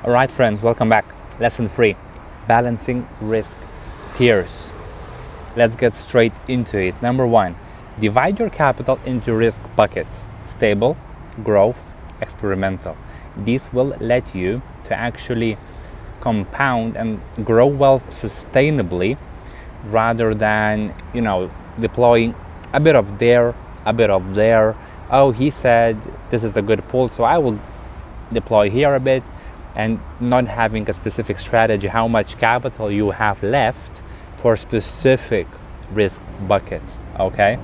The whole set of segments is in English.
All right, friends, welcome back. Lesson 3, balancing risk tiers. Let's get straight into it. Number 1, divide your capital into risk buckets: stable, growth, experimental. These will let you to actually compound and grow wealth sustainably rather than, deploying a bit of there, a bit of there. Oh, he said this is a good pool, so I will deploy here a bit, and not having a specific strategy how much capital you have left for specific risk buckets. Okay.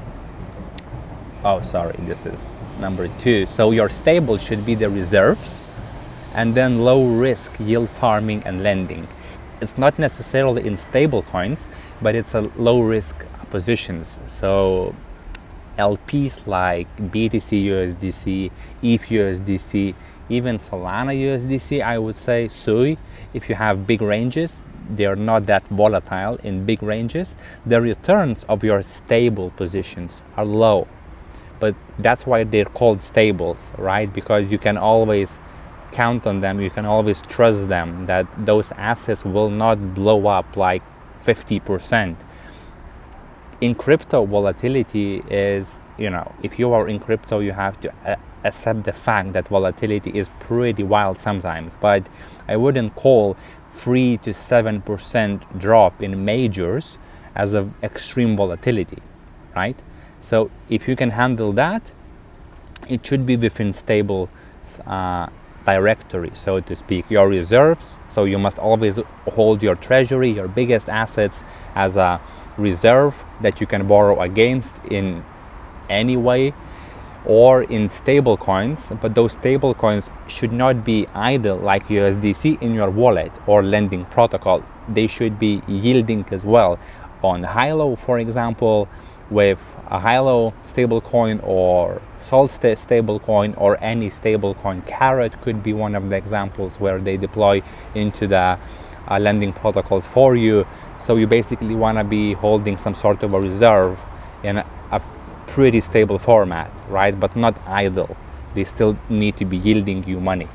Oh, sorry, this is number 2. So your stable should be the reserves, and then low risk yield farming and lending. It's not necessarily in stable coins, but it's a low risk positions. So LPs like BTC USDC, ETH USDC, even Solana USDC, I would say SUI, if you have big ranges, they are not that volatile in big ranges. The returns of your stable positions are low, but that's why they're called stables, right? Because you can always count on them, you can always trust them that those assets will not blow up like 50%. In crypto, volatility is, if you are in crypto, you have to accept the fact that volatility is pretty wild sometimes, but I wouldn't call 3 to 7% drop in majors as of extreme volatility, right? So if you can handle that, it should be within stable directory, so to speak, your reserves. So you must always hold your treasury, your biggest assets, as a reserve that you can borrow against in any way, or in stable coins. But those stable coins should not be idle like USDC in your wallet or lending protocol. They should be yielding as well. On Hilo, for example, with a Hilo stablecoin or Solstice stablecoin, or any stablecoin, Carrot could be one of the examples where they deploy into the lending protocols for you. So you basically want to be holding some sort of a reserve in a pretty stable format, right? But not idle. They still need to be yielding you money.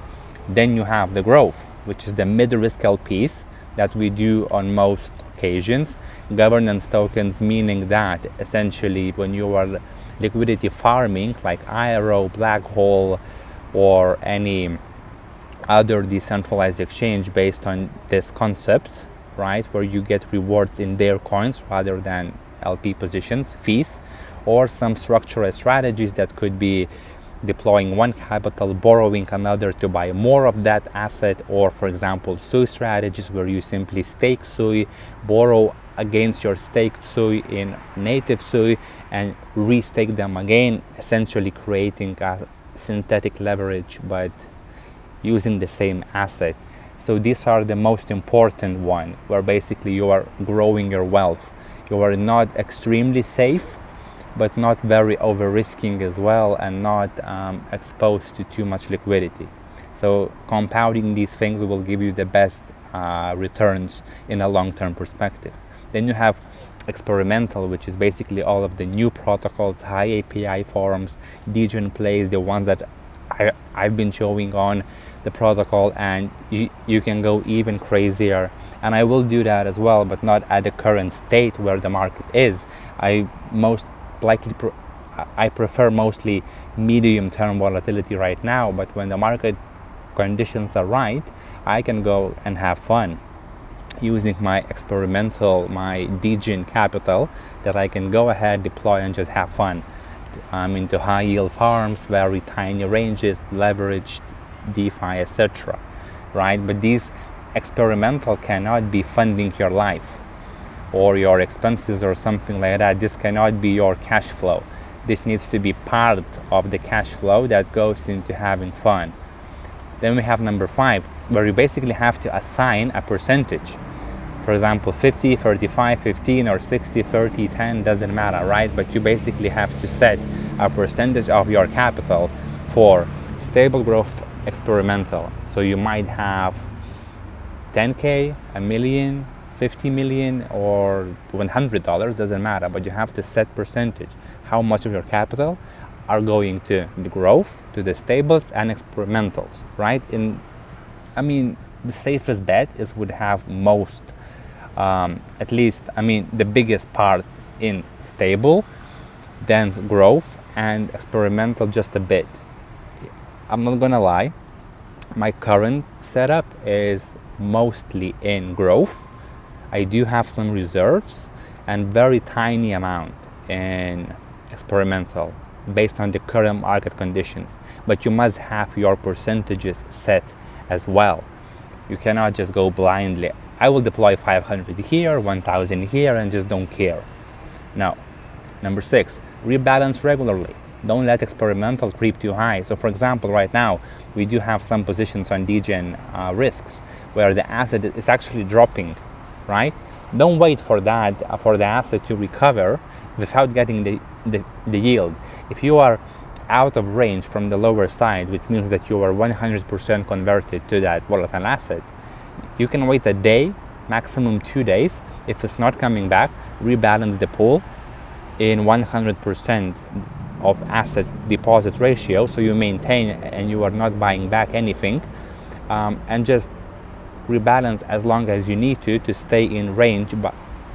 Then you have the growth, which is the mid-risk LPs that we do on most occasions. Governance tokens, meaning that essentially when you are liquidity farming like IRO, Black Hole, or any other decentralized exchange based on this concept, right, where you get rewards in their coins rather than LP positions, fees, or some structural strategies that could be deploying one capital, borrowing another to buy more of that asset, or for example SUI strategies where you simply stake SUI, borrow against your staked SUI in native SUI, and restake them again, essentially creating a synthetic leverage but using the same asset. So these are the most important one, where basically you are growing your wealth. You are not extremely safe, but not very over risking as well, and not exposed to too much liquidity. So compounding these things will give you the best returns in a long-term perspective. Then you have experimental, which is basically all of the new protocols, high API forums, degen plays, the ones that I've been showing on the protocol, and you can go even crazier, and I will do that as well, but not at the current state where the market is. I prefer mostly medium-term volatility right now, but when the market conditions are right, I can go and have fun using my experimental, my degen capital that I can go ahead, deploy, and just have fun. I'm into high yield farms, very tiny ranges, leveraged DeFi, etc. Right? But these experimental cannot be funding your life or your expenses or something like that. This cannot be your cash flow. This needs to be part of the cash flow that goes into having fun. Then we have number 5, where you basically have to assign a percentage. For example, 50, 35, 15, or 60, 30, 10, doesn't matter, right? But you basically have to set a percentage of your capital for stable growth experimental. So you might have 10K, a million, 50 million, or $100, doesn't matter, but you have to set percentage. How much of your capital are going to the growth, to the stables and experimentals, right? the safest bet is would have most, at least, the biggest part in stable, then growth, and experimental just a bit. I'm not gonna lie, my current setup is mostly in growth. I do have some reserves and very tiny amount in experimental based on the current market conditions. But you must have your percentages set as well. You cannot just go blindly. I will deploy 500 here, 1000 here, and just don't care. No. Number 6, rebalance regularly. Don't let experimental creep too high. So for example, right now, we do have some positions on DGen risks where the asset is actually dropping, right? Don't wait for that, for the asset to recover without getting the yield. If you are out of range from the lower side, which means that you are 100% converted to that volatile asset, you can wait a day, maximum 2 days. If it's not coming back, rebalance the pool in 100% of asset deposit ratio, so you maintain and you are not buying back anything, and just rebalance as long as you need to stay in range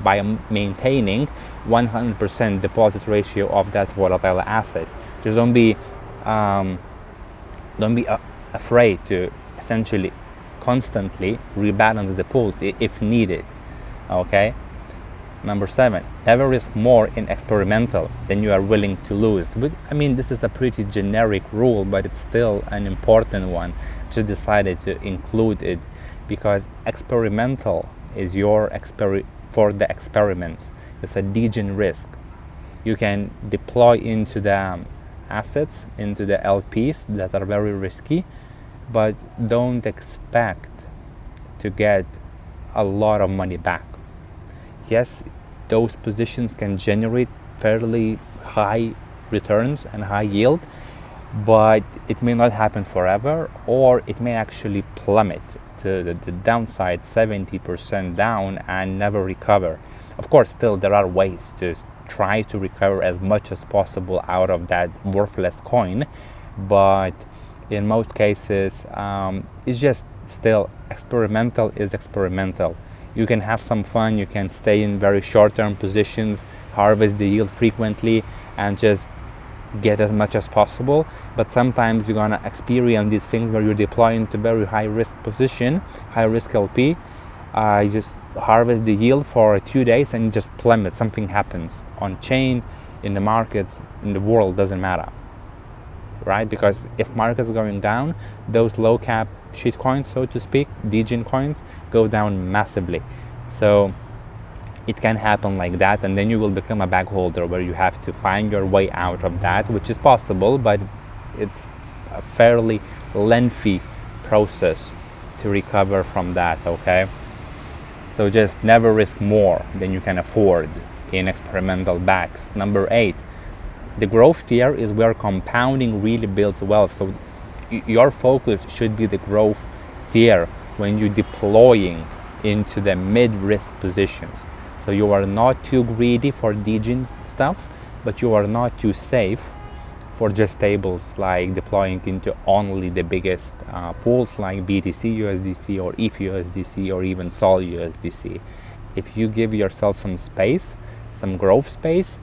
by maintaining 100% deposit ratio of that volatile asset. Just don't be afraid to essentially constantly rebalance the pools if needed. Okay. Number 7, never risk more in experimental than you are willing to lose. This is a pretty generic rule, but it's still an important one. Just decided to include it because experimental is your for the experiments. It's a DGen risk. You can deploy into the assets, into the LPs that are very risky, but don't expect to get a lot of money back. Yes, those positions can generate fairly high returns and high yield, but it may not happen forever, or it may actually plummet to the downside, 70% down, and never recover. Of course, still there are ways to try to recover as much as possible out of that worthless coin, but in most cases, it's just still experimental is experimental. You can have some fun, you can stay in very short-term positions, harvest the yield frequently, and just get as much as possible. But sometimes you're gonna experience these things where you're deploying to very high-risk position, high-risk LP. You just harvest the yield for 2 days and just plummet. Something happens on chain, in the markets, in the world, doesn't matter, right? Because if markets are going down, those low-cap shit coins, so to speak, DGen coins, go down massively. So it can happen like that, and then you will become a bag holder where you have to find your way out of that, which is possible, but it's a fairly lengthy process to recover from that, okay? So just never risk more than you can afford in experimental bags. Number 8, the growth tier is where compounding really builds wealth. So your focus should be the growth tier when you're deploying into the mid-risk positions. So you are not too greedy for DGen stuff, but you are not too safe for just stables, like deploying into only the biggest pools like BTC USDC or ETH USDC or even Sol USDC. If you give yourself some space, some growth space,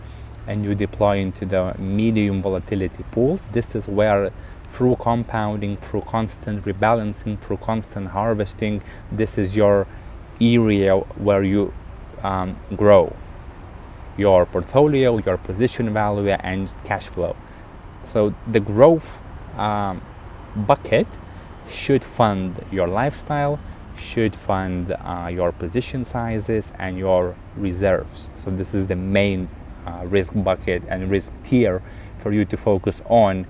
and you deploy into the medium volatility pools, this is where through compounding, through constant rebalancing, through constant harvesting, this is your area where you grow your portfolio, your position value, and cash flow. So the growth bucket should fund your lifestyle, should fund your position sizes and your reserves. So this is the main risk bucket and risk tier for you to focus on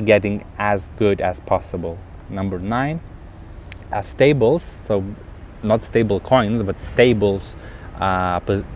getting as good as possible. Number 9, stables, so not stable coins, but stables,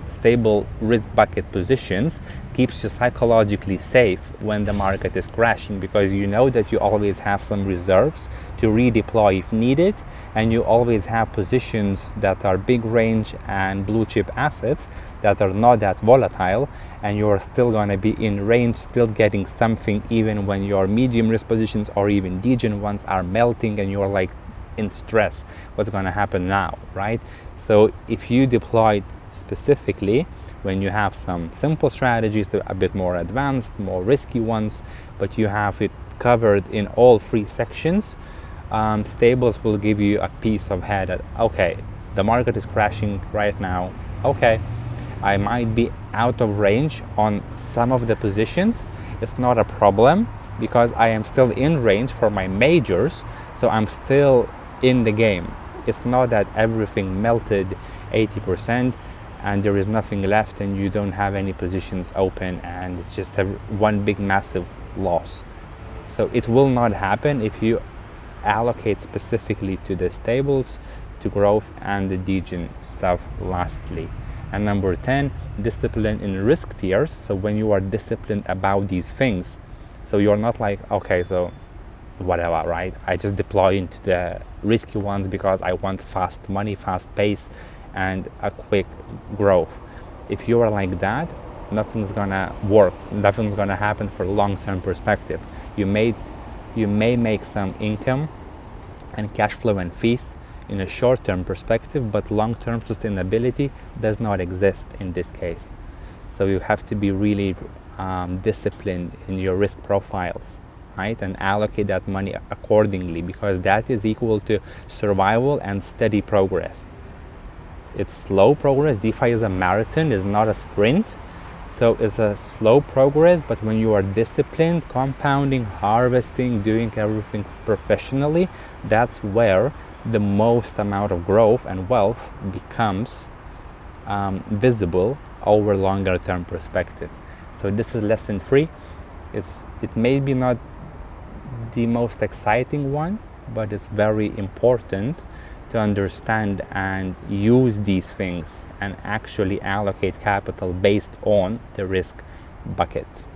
stable risk bucket positions keeps you psychologically safe when the market is crashing, because you know that you always have some reserves to redeploy if needed, and you always have positions that are big range and blue chip assets that are not that volatile, and you are still going to be in range, still getting something even when your medium risk positions or even DGen ones are melting and you're like in stress. What's going to happen now, right? So if you deploy specifically when you have some simple strategies, a bit more advanced, more risky ones, but you have it covered in all three sections, stables will give you a piece of head that, okay, the market is crashing right now. Okay, I might be out of range on some of the positions. It's not a problem because I am still in range for my majors, so I'm still in the game. It's not that everything melted 80% and there is nothing left and you don't have any positions open and it's just one big massive loss. So it will not happen if you allocate specifically to the stables, to growth, and the degen stuff lastly. And number 10, discipline in risk tiers. So when you are disciplined about these things, so you're not like, okay, so whatever, right? I just deploy into the risky ones because I want fast money, fast pace, and a quick growth. If you are like that, nothing's gonna work. Nothing's gonna happen for long-term perspective. You may make some income and cash flow and fees in a short-term perspective, but long-term sustainability does not exist in this case. So you have to be really disciplined in your risk profiles, right? And allocate that money accordingly, because that is equal to survival and steady progress. It's slow progress. DeFi is a marathon, it's not a sprint. So it's a slow progress, but when you are disciplined, compounding, harvesting, doing everything professionally, that's where the most amount of growth and wealth becomes visible over longer term perspective. So this is lesson 3. It may be not the most exciting one, but it's very important to understand and use these things and actually allocate capital based on the risk buckets.